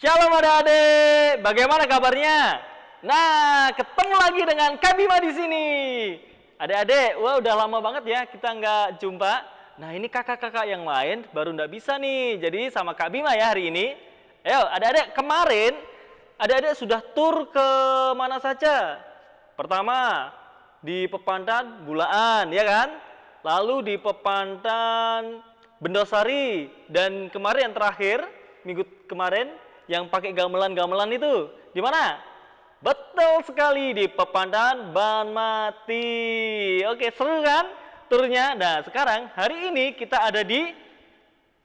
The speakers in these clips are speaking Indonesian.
Shalom adik-adik, bagaimana kabarnya? Nah, ketemu lagi dengan Kak Bima di sini. Adik-adik, wah udah lama banget ya kita nggak jumpa. Nah, ini kakak-kakak yang lain baru nggak bisa nih, jadi sama Kak Bima ya hari ini. Ayo, adik-adik, kemarin adik-adik sudah tur ke mana saja? Pertama, di Pepantan Bulaan, ya kan? Lalu di Pepantan Bendosari, dan kemarin yang terakhir, minggu kemarin, yang pakai gamelan-gamelan itu, di mana? Betul sekali, di Pepandan Banmati. Oke, seru kan turnya? Nah, sekarang hari ini kita ada di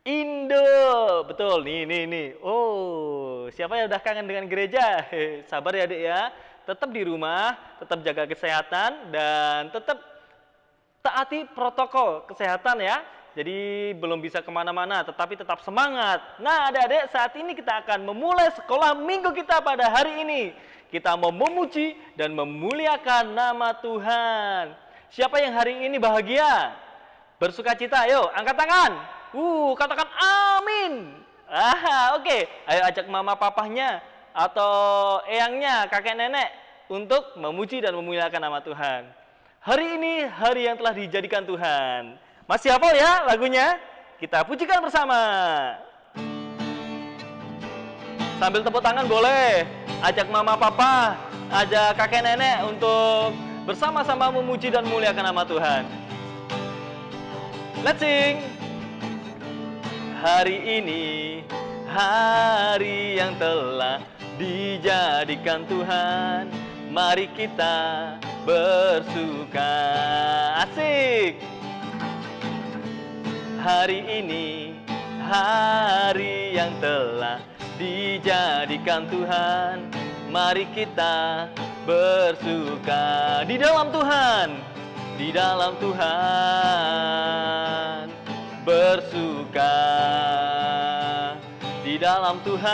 Indo. Betul, nih. Oh, siapa yang udah kangen dengan gereja? Sabar ya, Dek ya. Tetap di rumah, tetap jaga kesehatan, dan tetap taati protokol kesehatan ya. Jadi belum bisa kemana-mana, tetapi tetap semangat. Nah, adik-adik, saat ini kita akan memulai sekolah minggu kita pada hari ini. Kita mau memuji dan memuliakan nama Tuhan. Siapa yang hari ini bahagia? Bersuka cita, ayo angkat tangan. Katakan amin. Oke. Ayo ajak mama papahnya atau eyangnya, kakek nenek untuk memuji dan memuliakan nama Tuhan. Hari ini hari yang telah dijadikan Tuhan. Masih hafal ya lagunya? Kita pujikan bersama. Sambil tepuk tangan boleh. Ajak mama papa, ajak kakek nenek untuk bersama-sama memuji dan memuliakan nama Tuhan. Let's sing. Hari ini hari yang telah dijadikan Tuhan. Mari kita bersuka. Asik. Hari ini hari yang telah dijadikan Tuhan. Mari kita bersuka di dalam Tuhan. Di dalam Tuhan bersuka. Di dalam Tuhan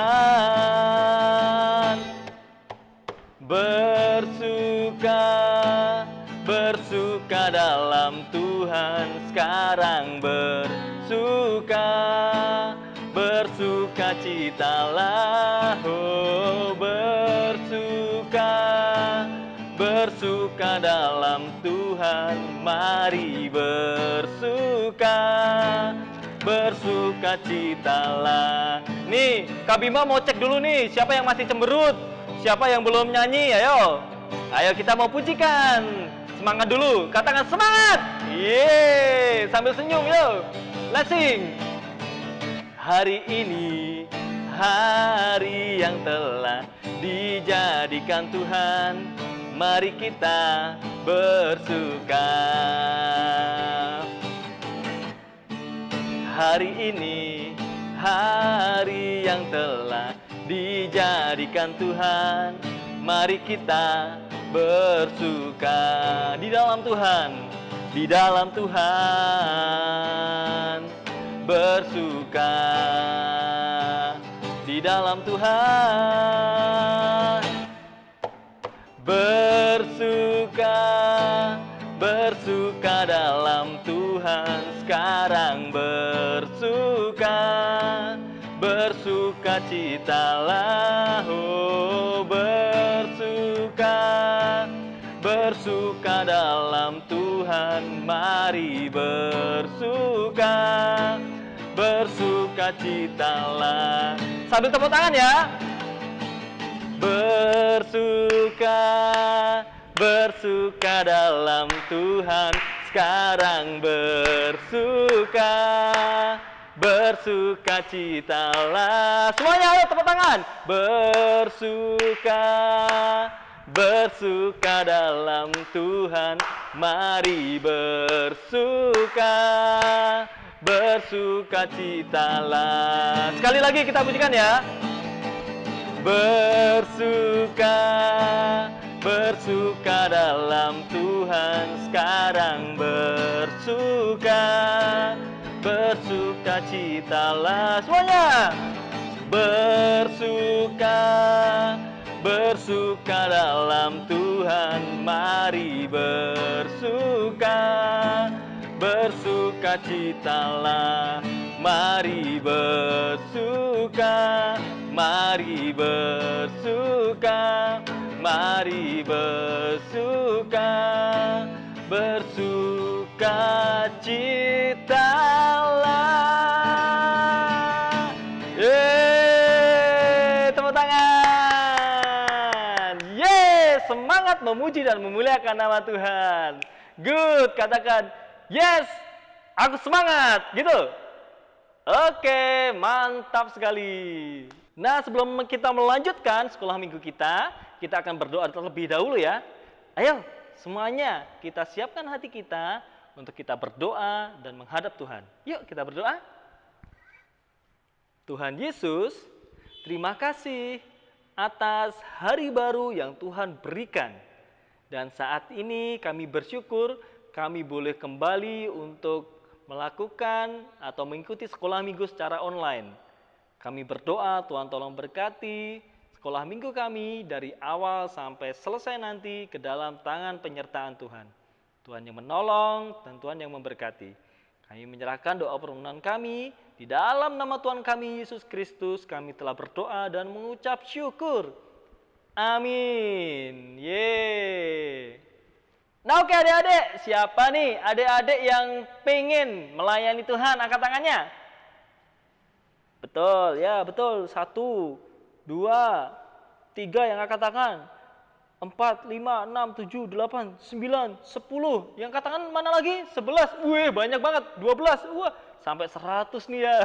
bersuka. Bersuka dalam Tuhan sekarang bersuka. Bersuka citalah, oh bersuka. Bersuka dalam Tuhan, mari bersuka. Bersuka citalah. Nih, Kak Bima mau cek dulu nih, siapa yang masih cemberut? Siapa yang belum nyanyi? Ayo. Ayo kita mau pujikan. Semangat dulu, katakan semangat. Yeay, sambil senyum yuk. Let's sing. Hari ini hari yang telah dijadikan Tuhan. Mari kita bersuka. Hari ini hari yang telah dijadikan Tuhan. Mari kita bersuka di dalam Tuhan. Di dalam Tuhan bersuka. Di dalam Tuhan bersuka. Bersuka dalam Tuhan sekarang bersuka. Bersuka citalah, oh bersuka. Bersuka dalam Tuhan, mari bersuka. Bersuka citalah. Sambil tepuk tangan ya. Bersuka. Bersuka dalam Tuhan sekarang bersuka. Bersuka citalah. Semuanya ayo tepuk tangan. Bersuka. Bersuka dalam Tuhan, mari bersuka. Bersuka citalah. Sekali lagi kita pujikan ya. Bersuka. Bersuka dalam Tuhan sekarang bersuka. Bersuka citalah semuanya. Bersuka. Bersuka dalam Tuhan, mari bersuka. Bersuka citalah, mari bersuka. Mari bersuka, mari bersuka, bersuka citalah. Yeay, tepuk tangan. Yeay, semangat memuji dan memuliakan nama Tuhan. Good, katakan, yes, aku semangat, gitu. Oke, mantap sekali. Nah, sebelum kita melanjutkan sekolah minggu kita akan berdoa terlebih dahulu ya. Ayo, semuanya kita siapkan hati kita untuk kita berdoa dan menghadap Tuhan. Yuk, kita berdoa. Tuhan Yesus, terima kasih atas hari baru yang Tuhan berikan. Dan saat ini kami bersyukur kami boleh kembali untuk melakukan atau mengikuti sekolah minggu secara online. Kami berdoa Tuhan tolong berkati sekolah minggu kami dari awal sampai selesai nanti ke dalam tangan penyertaan Tuhan. Tuhan yang menolong dan Tuhan yang memberkati. Kami menyerahkan doa permohonan kami di dalam nama Tuhan kami Yesus Kristus. Kami telah berdoa dan mengucap syukur. Amin. Yeay. Nah, oke adik-adik, siapa nih adik-adik yang pengen melayani Tuhan? Angkat tangannya. Betul, ya betul. 1, 2, 3 yang angkat tangan. 4, 5, 6, 7, 8, 9, 10. Yang angkat tangan mana lagi? 11. Wih, banyak banget. 12. Wah, sampai 100 nih ya.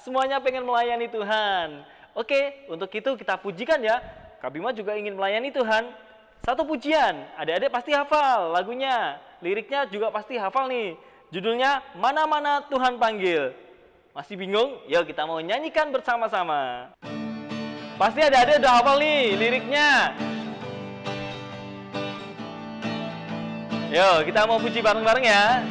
Semuanya pengen melayani Tuhan. Oke, untuk itu kita pujikan ya. Kak Bima juga ingin melayani Tuhan. Satu pujian, adik-adik pasti hafal lagunya. Liriknya juga pasti hafal nih. Judulnya, Mana-mana Tuhan Panggil. Masih bingung? Yuk kita mau nyanyikan bersama-sama. Pasti adik-adik udah hafal nih liriknya. Yuk kita mau puji bareng-bareng ya.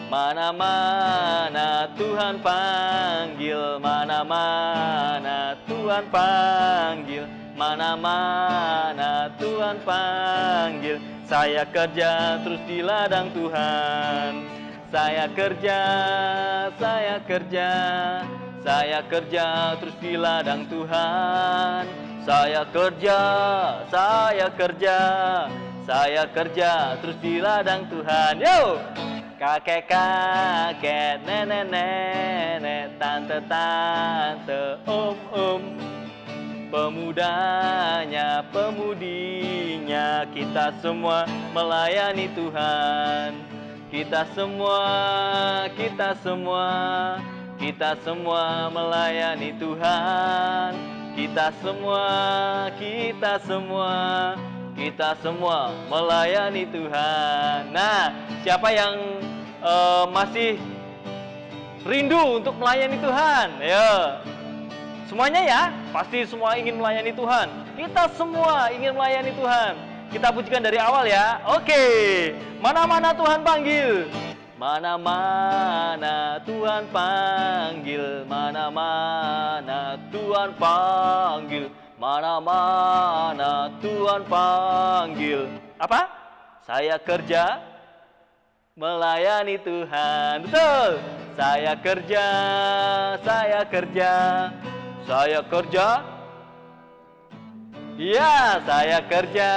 Mana-mana Tuhan panggil, mana-mana Tuhan panggil, mana-mana Tuhan panggil. Saya kerja terus di ladang Tuhan. Saya kerja terus di ladang Tuhan. Saya kerja terus di ladang Tuhan. Yo! Kakek-kakek, nenek-nenek, tante-tante, om-om, pemudanya, pemudinya, kita semua melayani Tuhan. Kita semua melayani Tuhan. Kita semua melayani Tuhan. Nah, siapa yang masih rindu untuk melayani Tuhan? Ya, semuanya ya, pasti semua ingin melayani Tuhan. Kita semua ingin melayani Tuhan. Kita pujikan dari awal ya. Oke. Mana-mana Tuhan panggil. Mana-mana Tuhan panggil. Mana-mana Tuhan panggil. Mana-mana Tuhan panggil. Apa? Saya kerja melayani Tuhan. Betul. Saya kerja. Ya, saya kerja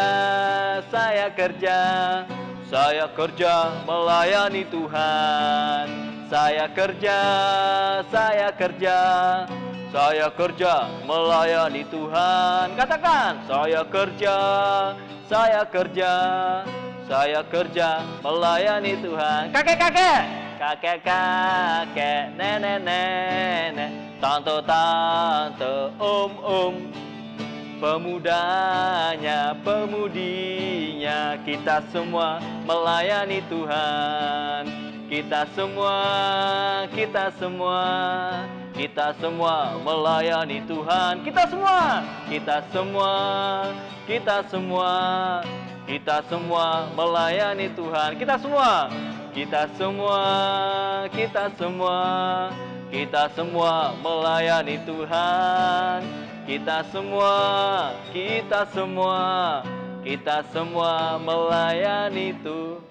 melayani Tuhan. Saya kerja melayani Tuhan. Katakan, saya kerja melayani Tuhan. Kakek-kakek, nenek-nenek, tante-tante, om-om, pemudanya, pemudinya, kita semua melayani Tuhan. Kita semua melayani Tuhan. Kita semua melayani Tuhan. Kita semua melayani Tuhan. Kita semua melayani Tuhan.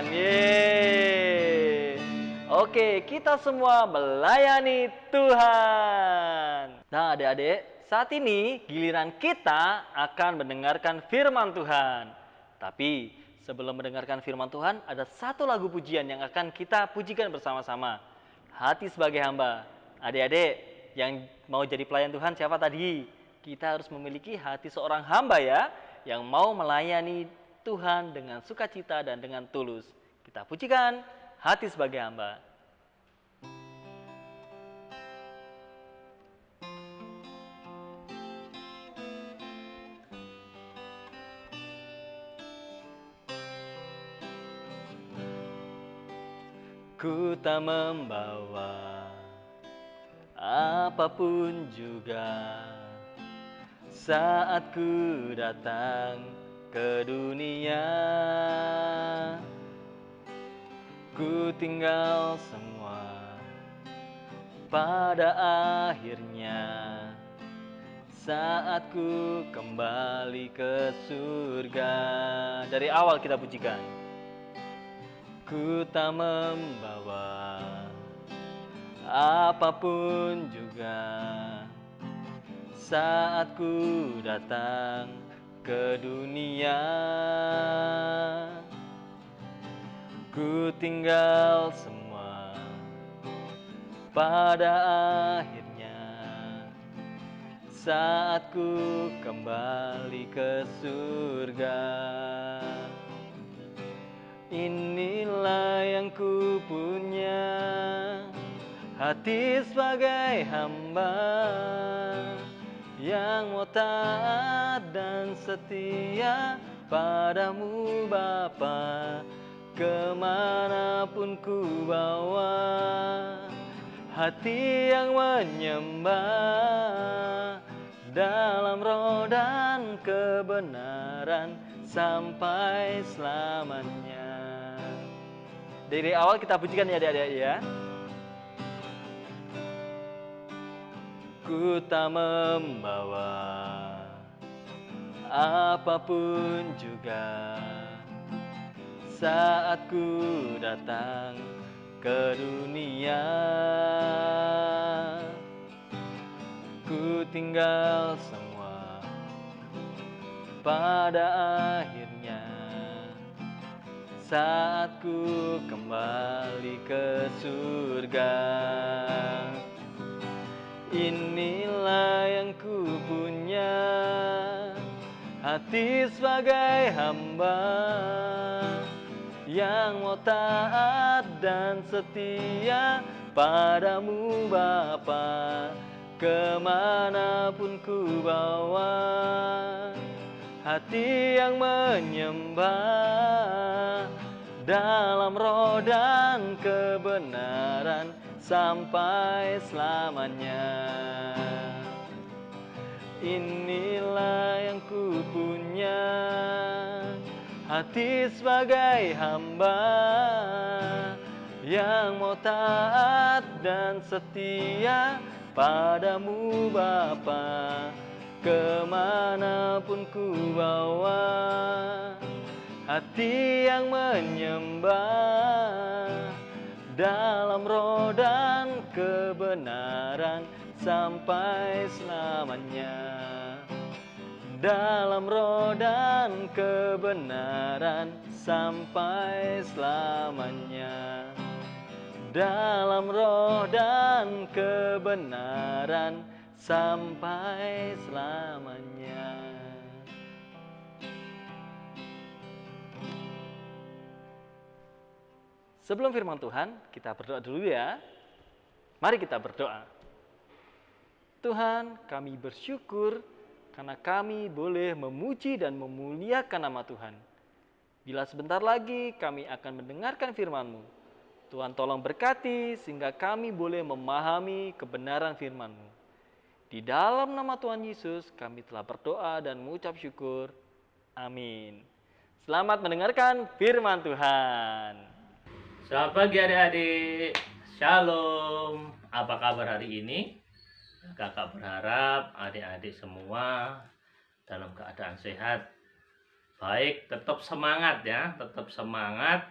Yeay. Oke, kita semua melayani Tuhan. Nah, adik-adik, saat ini giliran kita akan mendengarkan firman Tuhan. Tapi sebelum mendengarkan firman Tuhan, ada satu lagu pujian yang akan kita pujikan bersama-sama. Hati sebagai hamba. Adik-adik yang mau jadi pelayan Tuhan siapa tadi? Kita harus memiliki hati seorang hamba ya, yang mau melayani Tuhan dengan sukacita dan dengan tulus. Kita pujikan hati sebagai hamba. Ku tak membawa apapun juga saat ku datang ke dunia. Ku tinggal semua pada akhirnya saat ku kembali ke surga. Dari awal kita pujikan. Ku tak membawa apapun juga saat ku datang ke dunia. Ku tinggal semua pada akhirnya saat ku kembali ke surga. Inilah yang ku punya, hati sebagai hamba yang mau taat dan setia padamu Bapa. Kemanapun ku bawa, hati yang menyembah dalam roh dan kebenaran sampai selamanya. Dari awal kita pujikan ya adik-adik ya. Ku tak membawa apapun juga saat ku datang ke dunia. Ku tinggal semua pada akhirnya saat ku kembali ke surga. Inilah yang ku punya, hati sebagai hamba yang mau taat dan setia padamu Bapa. Kemanapun ku bawa, hati yang menyembah dalam roh dan kebenaran sampai selamanya. Inilah yang ku punya, hati sebagai hamba yang mau taat dan setia padamu Bapa. Kemanapun ku bawa, hati yang menyembah dalam roh dan kebenaran sampai selamanya. Dalam roh dan kebenaran sampai selamanya. Dalam roh dan kebenaran sampai selamanya. Sebelum firman Tuhan, kita berdoa dulu ya. Mari kita berdoa. Tuhan, kami bersyukur karena kami boleh memuji dan memuliakan nama Tuhan. Bila sebentar lagi kami akan mendengarkan firman-Mu, Tuhan tolong berkati sehingga kami boleh memahami kebenaran firman-Mu. Di dalam nama Tuhan Yesus kami telah berdoa dan mengucap syukur. Amin. Selamat mendengarkan firman Tuhan. Selamat pagi adik-adik. Shalom. Apa kabar hari ini? Kakak berharap adik-adik semua dalam keadaan sehat. Baik, tetap semangat ya, tetap semangat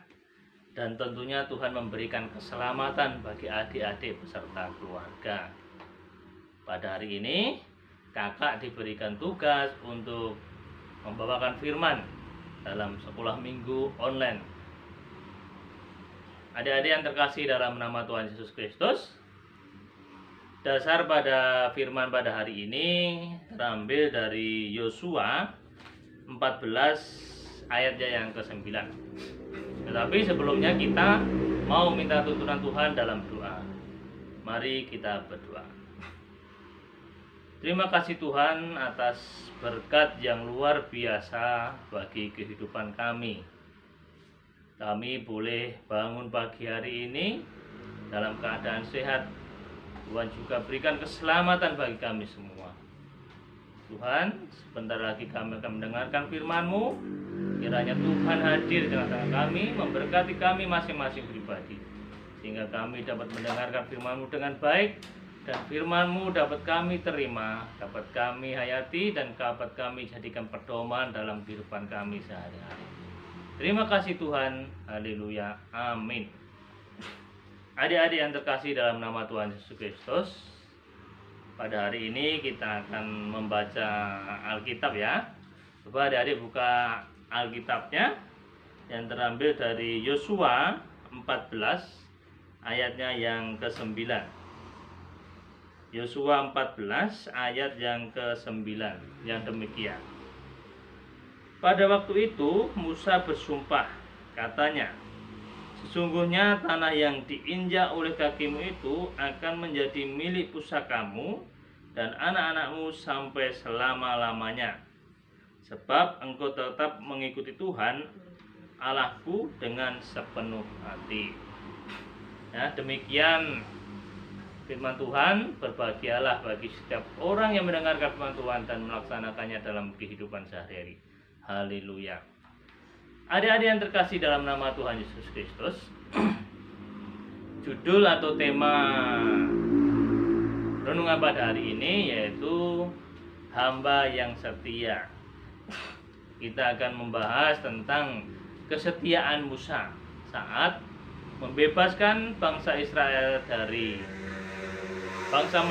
Dan tentunya Tuhan memberikan keselamatan bagi adik-adik beserta keluarga. Pada hari ini, kakak diberikan tugas untuk membawakan firman dalam sekolah minggu online. Adik-adik yang terkasih dalam nama Tuhan Yesus Kristus, dasar pada firman pada hari ini terambil dari Yosua 14 ayatnya yang ke-9. Tetapi sebelumnya kita mau minta tuntunan Tuhan dalam doa. Mari kita berdoa. Terima kasih Tuhan atas berkat yang luar biasa bagi kehidupan kami. Kami boleh bangun pagi hari ini dalam keadaan sehat. Tuhan juga berikan keselamatan bagi kami semua. Tuhan, sebentar lagi kami akan mendengarkan firman-Mu. Kiranya Tuhan hadir di tengah-tengah kami, memberkati kami masing-masing pribadi, sehingga kami dapat mendengarkan firman-Mu dengan baik, dan firman-Mu dapat kami terima, dapat kami hayati, dan dapat kami jadikan pedoman dalam kehidupan kami sehari-hari. Terima kasih Tuhan, haleluya, amin. Adik-adik yang terkasih dalam nama Tuhan Yesus Kristus, pada hari ini kita akan membaca Alkitab ya. Coba adik-adik buka Alkitabnya yang terambil dari Yosua 14 ayatnya yang ke-9. Yosua 14 ayat yang ke-9 yang demikian. Pada waktu itu Musa bersumpah, katanya, sesungguhnya tanah yang diinjak oleh kakimu itu akan menjadi milik pusakamu dan anak-anakmu sampai selama-lamanya. Sebab engkau tetap mengikuti Tuhan Allahku dengan sepenuh hati. Ya, demikian firman Tuhan. Berbahagialah bagi setiap orang yang mendengarkan firman Tuhan dan melaksanakannya dalam kehidupan sehari-hari. Haleluya. Adik-adik yang terkasih dalam nama Tuhan Yesus Kristus, judul atau tema renungan pada hari ini yaitu hamba yang setia. Kita akan membahas tentang kesetiaan Musa saat membebaskan bangsa Israel dari bangsa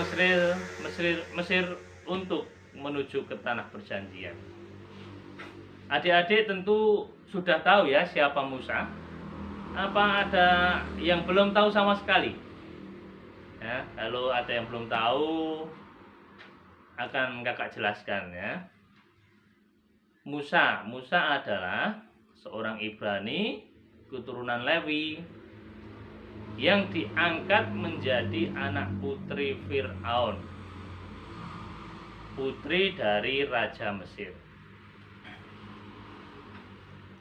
Mesir untuk menuju ke tanah perjanjian. Adik-adik tentu sudah tahu ya siapa Musa. Apa ada yang belum tahu sama sekali? Ya, kalau ada yang belum tahu akan kakak jelaskan ya. Musa adalah seorang Ibrani keturunan Lewi yang diangkat menjadi anak putri Fir'aun, putri dari Raja Mesir.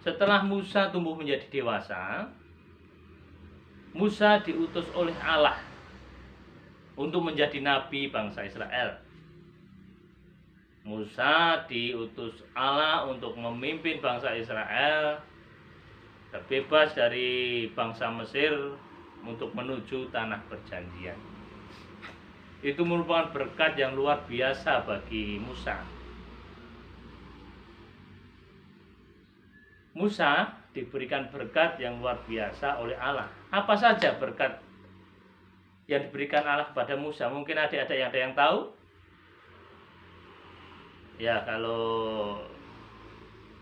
Setelah Musa tumbuh menjadi dewasa, Musa diutus oleh Allah untuk menjadi nabi bangsa Israel. Musa diutus Allah untuk memimpin bangsa Israel terbebas dari bangsa Mesir untuk menuju tanah perjanjian. Itu merupakan berkat yang luar biasa bagi Musa. Musa diberikan berkat yang luar biasa oleh Allah. Apa saja berkat yang diberikan Allah kepada Musa? Mungkin ada yang tahu? Ya, kalau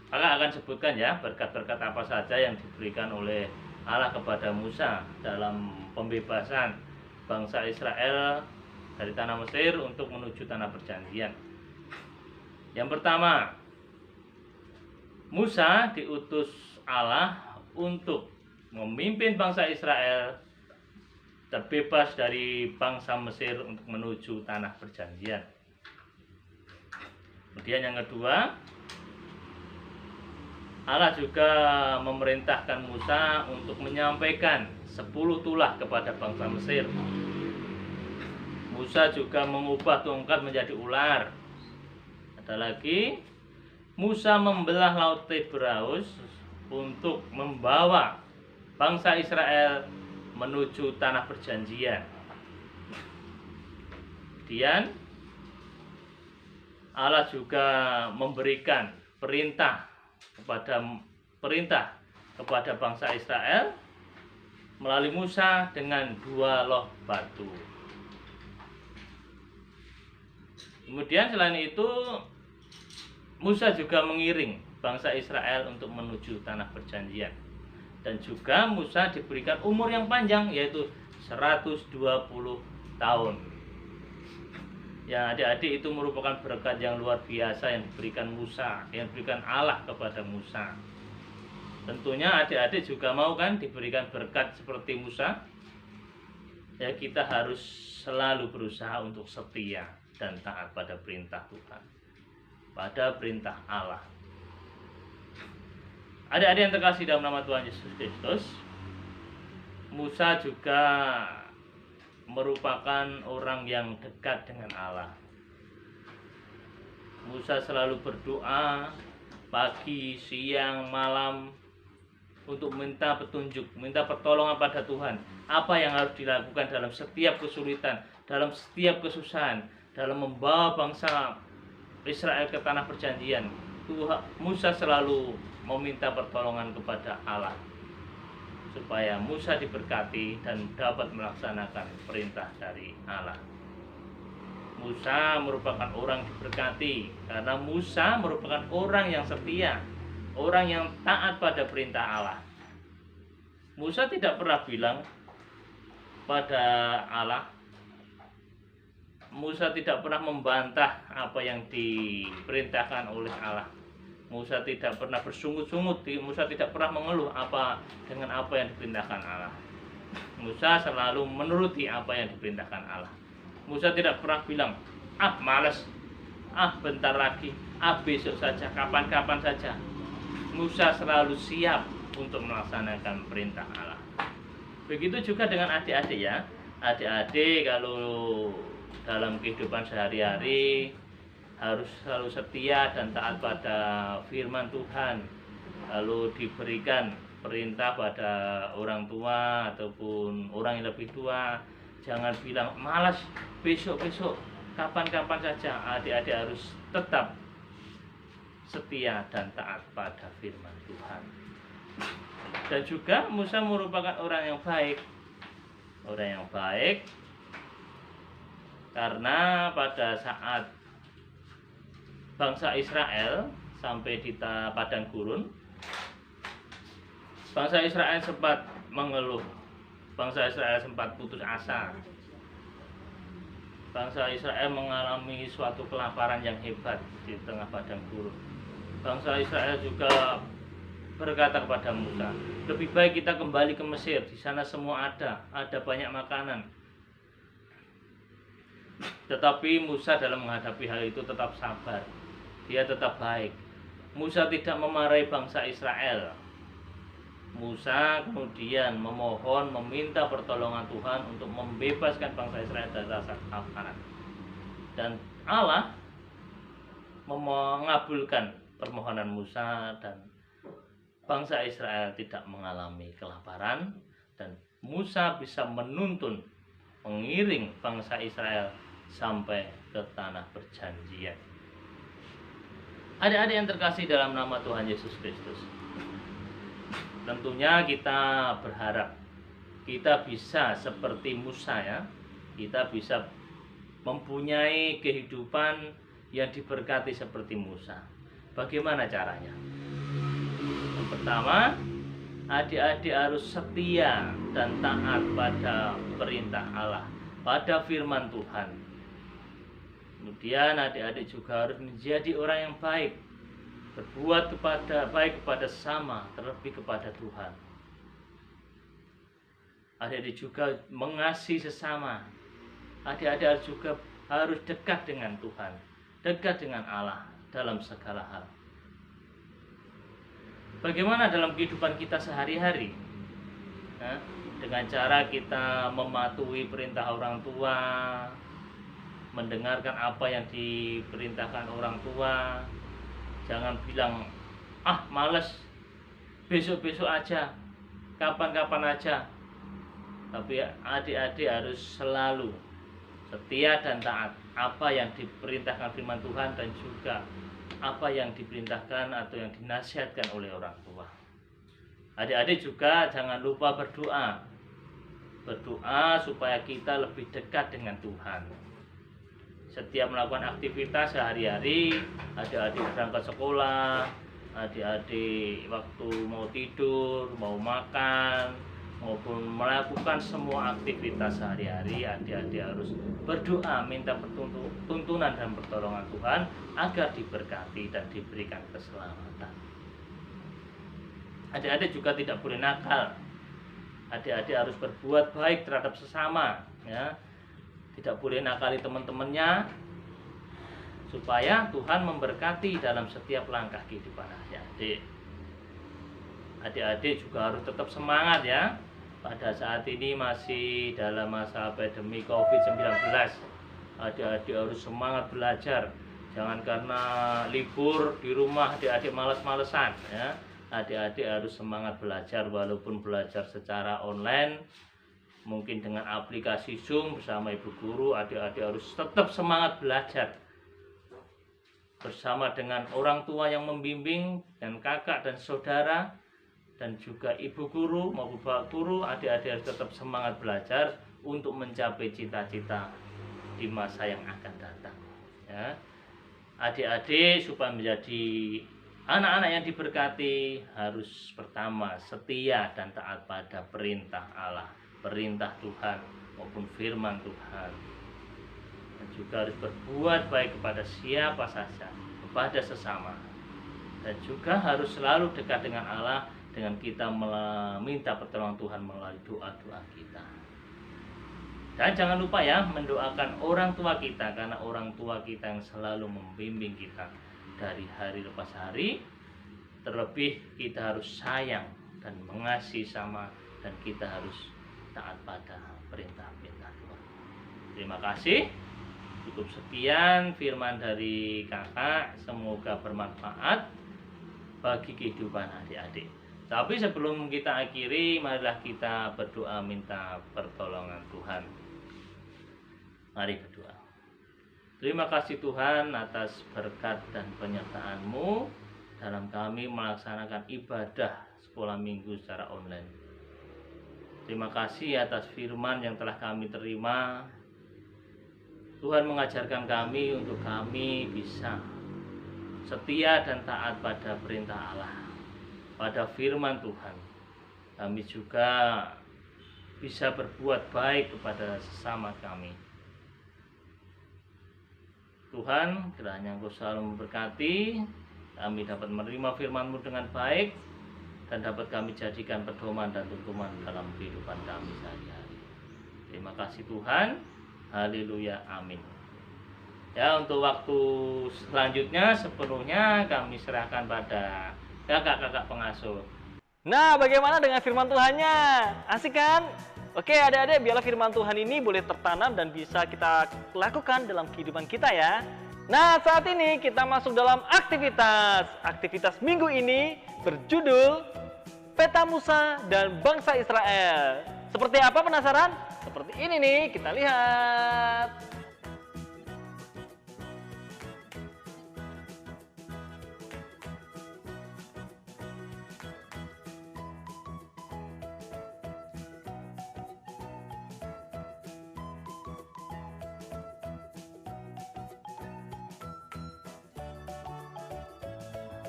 kakak akan sebutkan ya berkat-berkat apa saja yang diberikan oleh Allah kepada Musa dalam pembebasan bangsa Israel dari tanah Mesir untuk menuju tanah perjanjian. Yang pertama, Musa diutus Allah untuk memimpin bangsa Israel terbebas dari bangsa Mesir untuk menuju tanah perjanjian. Kemudian yang kedua, Allah juga memerintahkan Musa untuk menyampaikan 10 tulah kepada bangsa Mesir. Musa juga mengubah tongkat menjadi ular. Ada lagi, Musa membelah laut Tibraus untuk membawa bangsa Israel menuju tanah perjanjian. Kemudian Allah juga memberikan perintah kepada bangsa Israel melalui Musa dengan 2 loh batu. Kemudian selain itu Musa juga mengiring bangsa Israel untuk menuju tanah perjanjian. Dan juga Musa diberikan umur yang panjang, yaitu 120 tahun. Ya adik-adik, itu merupakan berkat yang luar biasa yang diberikan Musa, yang diberikan Allah kepada Musa. Tentunya adik-adik juga mau kan diberikan berkat seperti Musa? Ya, kita harus selalu berusaha untuk setia dan taat pada perintah Tuhan, pada perintah Allah. Adik-adik yang terkasih dalam nama Tuhan Yesus Kristus, Musa juga merupakan orang yang dekat dengan Allah. Musa selalu berdoa pagi, siang, malam untuk minta petunjuk, minta pertolongan pada Tuhan. Apa yang harus dilakukan dalam setiap kesulitan, dalam setiap kesusahan, dalam membawa bangsa Israel ke tanah perjanjian. Musa selalu meminta pertolongan kepada Allah supaya Musa diberkati dan dapat melaksanakan perintah dari Allah. Musa merupakan orang diberkati karena Musa merupakan orang yang setia, orang yang taat pada perintah Allah. Musa tidak pernah bilang pada Allah, Musa tidak pernah membantah apa yang diperintahkan oleh Allah. Musa tidak pernah bersungut-sungut, Musa tidak pernah mengeluh dengan apa yang diperintahkan Allah. Musa selalu menuruti apa yang diperintahkan Allah. Musa tidak pernah bilang, malas, bentar lagi, besok saja, kapan-kapan saja. Musa selalu siap untuk melaksanakan perintah Allah. Begitu juga dengan adik-adik ya. Adik-adik kalau dalam kehidupan sehari-hari harus selalu setia dan taat pada firman Tuhan. Lalu diberikan perintah pada orang tua ataupun orang yang lebih tua, jangan bilang malas, besok-besok, kapan-kapan saja. Adik-adik harus tetap setia dan taat pada firman Tuhan. Dan juga Musa merupakan orang yang baik. Orang yang baik karena pada saat bangsa Israel sampai di padang gurun, bangsa Israel sempat mengeluh, bangsa Israel sempat putus asa. Bangsa Israel mengalami suatu kelaparan yang hebat di tengah padang gurun. Bangsa Israel juga berkata kepada Musa, lebih baik kita kembali ke Mesir, di sana semua ada banyak makanan. Tetapi Musa dalam menghadapi hal itu tetap sabar. Dia tetap baik. Musa tidak memarahi bangsa Israel. Musa kemudian meminta pertolongan Tuhan untuk membebaskan bangsa Israel dari rasa kelaparan. Dan Allah mengabulkan permohonan Musa dan bangsa Israel tidak mengalami kelaparan, dan Musa bisa mengiring bangsa Israel sampai ke tanah perjanjian. Adik-adik yang terkasih dalam nama Tuhan Yesus Kristus, tentunya kita berharap kita bisa seperti Musa ya. Kita bisa mempunyai kehidupan yang diberkati seperti Musa. Bagaimana caranya? Yang pertama, adik-adik harus setia dan taat pada perintah Allah, pada firman Tuhan. Kemudian adik-adik juga harus menjadi orang yang baik, berbuat baik kepada sesama, terlebih kepada Tuhan. Adik-adik juga mengasihi sesama. Adik-adik juga harus dekat dengan Tuhan, dekat dengan Allah dalam segala hal. Bagaimana dalam kehidupan kita sehari-hari? Dengan cara kita mematuhi perintah orang tua, mendengarkan apa yang diperintahkan orang tua. Jangan bilang, malas, besok-besok aja, kapan-kapan aja. Tapi adik-adik harus selalu setia dan taat apa yang diperintahkan firman Tuhan, dan juga apa yang diperintahkan atau yang dinasihatkan oleh orang tua. Adik-adik juga jangan lupa berdoa. berdoa supaya kita lebih dekat dengan Tuhan. Setiap melakukan aktivitas sehari-hari, adik-adik berangkat sekolah, adik-adik waktu mau tidur, mau makan, maupun melakukan semua aktivitas sehari-hari, adik-adik harus berdoa minta tuntunan dan pertolongan Tuhan agar diberkati dan diberikan keselamatan. Adik-adik juga tidak boleh nakal. Adik-adik harus berbuat baik terhadap sesama, ya. Tidak boleh nakali teman-temannya, supaya Tuhan memberkati dalam setiap langkah kehidupan adik-adik. Adik-adik juga harus tetap semangat, ya. Pada saat ini masih dalam masa pandemi COVID-19. Adik-adik harus semangat belajar. Jangan karena libur di rumah adik-adik malas-malesan, ya. Adik-adik harus semangat belajar, walaupun belajar secara online, mungkin dengan aplikasi Zoom bersama ibu guru. Adik-adik harus tetap semangat belajar bersama dengan orang tua yang membimbing, dan kakak dan saudara, dan juga ibu guru maupun bapak guru. Adik-adik harus tetap semangat belajar untuk mencapai cita-cita di masa yang akan datang, ya. Adik-adik supaya menjadi anak-anak yang diberkati harus pertama setia dan taat pada perintah Allah, perintah Tuhan maupun firman Tuhan. Dan juga harus berbuat baik kepada siapa saja, kepada sesama. Dan juga harus selalu dekat dengan Allah dengan kita meminta pertolongan Tuhan melalui doa-doa kita. Dan jangan lupa, ya, mendoakan orang tua kita, karena orang tua kita yang selalu membimbing kita dari hari lepas hari. Terlebih kita harus sayang dan mengasihi sama, dan kita harus taat pada perintah-perintah Tuhan. Terima kasih. Cukup sekian firman dari kakak. Semoga bermanfaat bagi kehidupan adik-adik. Tapi sebelum kita akhiri, marilah kita berdoa minta pertolongan Tuhan. Mari berdoa. Terima kasih Tuhan atas berkat dan penyertaan-Mu dalam kami melaksanakan ibadah sekolah minggu secara online. Terima kasih atas firman yang telah kami terima. Tuhan mengajarkan kami untuk kami bisa setia dan taat pada perintah Allah, pada firman Tuhan. Kami juga bisa berbuat baik kepada sesama kami. Tuhan, kiranya Engkau selalu memberkati kami dapat menerima firman-Mu dengan baik, dan dapat kami jadikan pedoman dan tuntunan dalam kehidupan kami sehari-hari. Terima kasih Tuhan. Haleluya, amin. Ya, untuk waktu selanjutnya sepenuhnya kami serahkan pada kakak-kakak pengasuh. Nah, bagaimana dengan firman Tuhannya? Asik kan? Oke, adik-adik, biarlah firman Tuhan ini boleh tertanam dan bisa kita lakukan dalam kehidupan kita, ya. Nah, saat ini kita masuk dalam aktivitas. Aktivitas minggu ini berjudul Peta Musa dan Bangsa Israel. Seperti apa, penasaran? Seperti ini nih, kita lihat.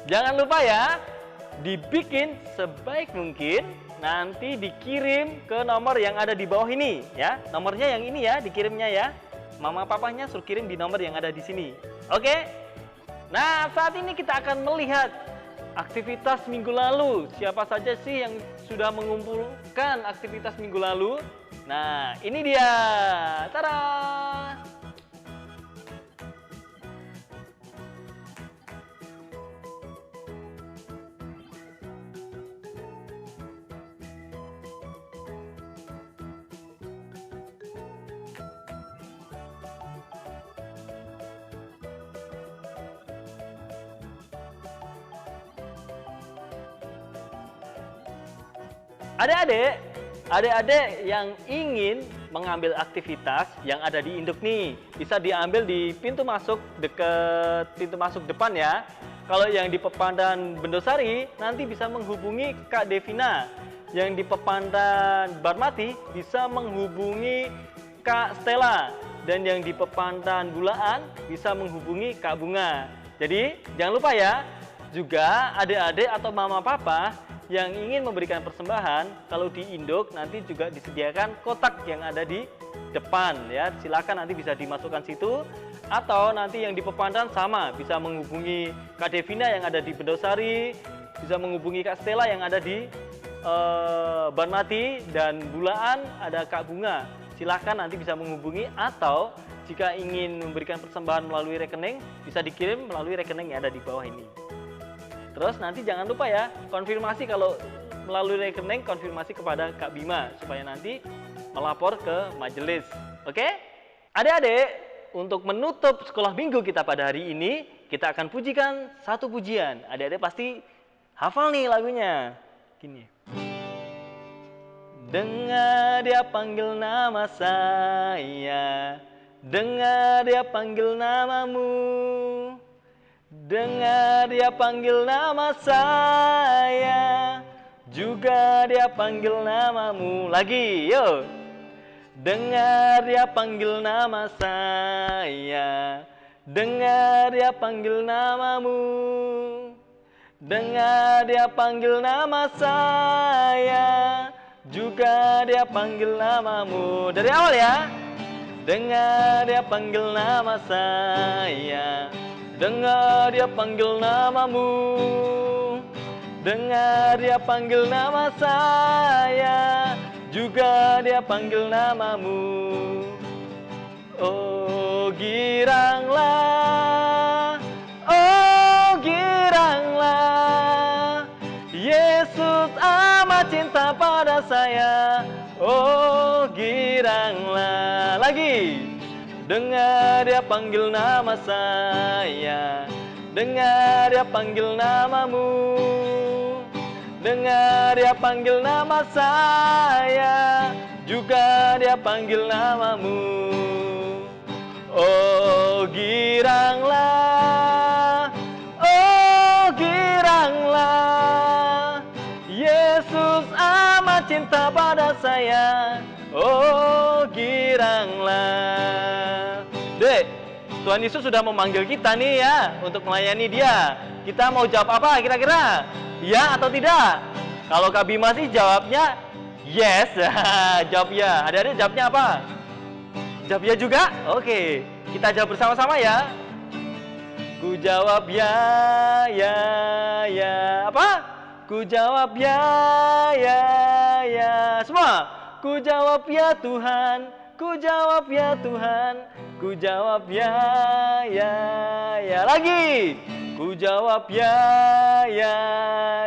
Jangan lupa, ya, dibikin sebaik mungkin, nanti dikirim ke nomor yang ada di bawah ini, ya. Nomornya yang ini, ya, dikirimnya, ya. Mama papanya suruh kirim di nomor yang ada di sini. Oke? Nah, saat ini kita akan melihat aktivitas minggu lalu. Siapa saja sih yang sudah mengumpulkan aktivitas minggu lalu? Nah, ini dia. Tada! Adik-adik yang ingin mengambil aktivitas yang ada di induk nih, bisa diambil di pintu masuk dekat pintu masuk depan, ya. Kalau yang di Pepandan Bendosari nanti bisa menghubungi Kak Devina. yang di Pepandan Barmati bisa menghubungi Kak Stella, dan yang di Pepandan Bulaan bisa menghubungi Kak Bunga. Jadi jangan lupa ya, juga adik-adik atau mama papa yang ingin memberikan persembahan, kalau di induk nanti juga disediakan kotak yang ada di depan ya. Silakan nanti bisa dimasukkan situ, atau nanti yang di Pepandan sama bisa menghubungi Kak Devina yang ada di Bendosari, bisa menghubungi Kak Stella yang ada di Barmati, dan Bulaan ada Kak Bunga. Silahkan nanti bisa menghubungi, atau jika ingin memberikan persembahan melalui rekening bisa dikirim melalui rekening yang ada di bawah ini. Terus nanti jangan lupa ya, konfirmasi kalau melalui rekening, konfirmasi kepada Kak Bima supaya nanti melapor ke majelis. Oke? Adik-adik, untuk menutup sekolah minggu kita pada hari ini, kita akan pujikan satu pujian. Adik-adik pasti hafal nih lagunya. Gini. Dengar dia panggil nama saya, dengar dia panggil namamu, dengar dia panggil nama saya, juga dia panggil namamu. Lagi, yuk. Dengar dia panggil nama saya, dengar dia panggil namamu, dengar dia panggil nama saya, juga dia panggil namamu. Dari awal ya. Dengar dia panggil nama saya, dengar dia panggil namamu, dengar dia panggil nama saya, juga dia panggil namamu. Oh giranglah, oh giranglah, Yesus amat cinta pada saya. Oh giranglah. Lagi. Dengar dia panggil nama saya, dengar dia panggil namamu, dengar dia panggil nama saya, juga dia panggil namamu. Oh giranglah, oh giranglah, Yesus amat cinta pada saya. Oh giranglah. Dek, Tuhan Yesus sudah memanggil kita nih ya untuk melayani dia. Kita mau jawab apa kira-kira? Ya atau tidak? Kalau Kak Bima sih jawabnya yes. Jawab ya. Adik-adik jawabnya apa? Jawab ya juga? Oke, kita jawab bersama-sama ya. Ku jawab ya, ya, ya. Apa? Ku jawab ya, ya, ya. Semua. Ku jawab ya Tuhan, ku jawab ya Tuhan, ku jawab ya, ya, ya. Lagi. Ku jawab ya, ya,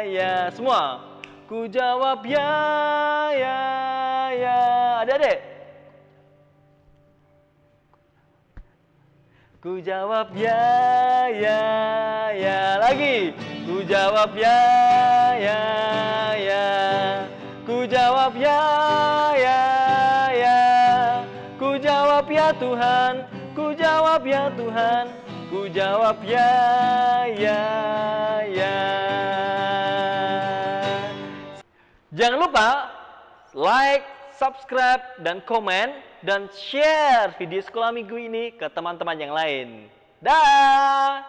ya. Semua. Ku jawab ya, ya, ya. Adik-adik. Ku jawab ya, ya, ya. Lagi. Ku jawab ya, ya, ya. Ku jawab ya, ya, ya. Ku jawab ya Tuhan, ku jawab ya Tuhan, ku jawab ya, ya, ya. Jangan lupa like, subscribe, dan komen, dan share video sekolah minggu ini ke teman-teman yang lain. Dah.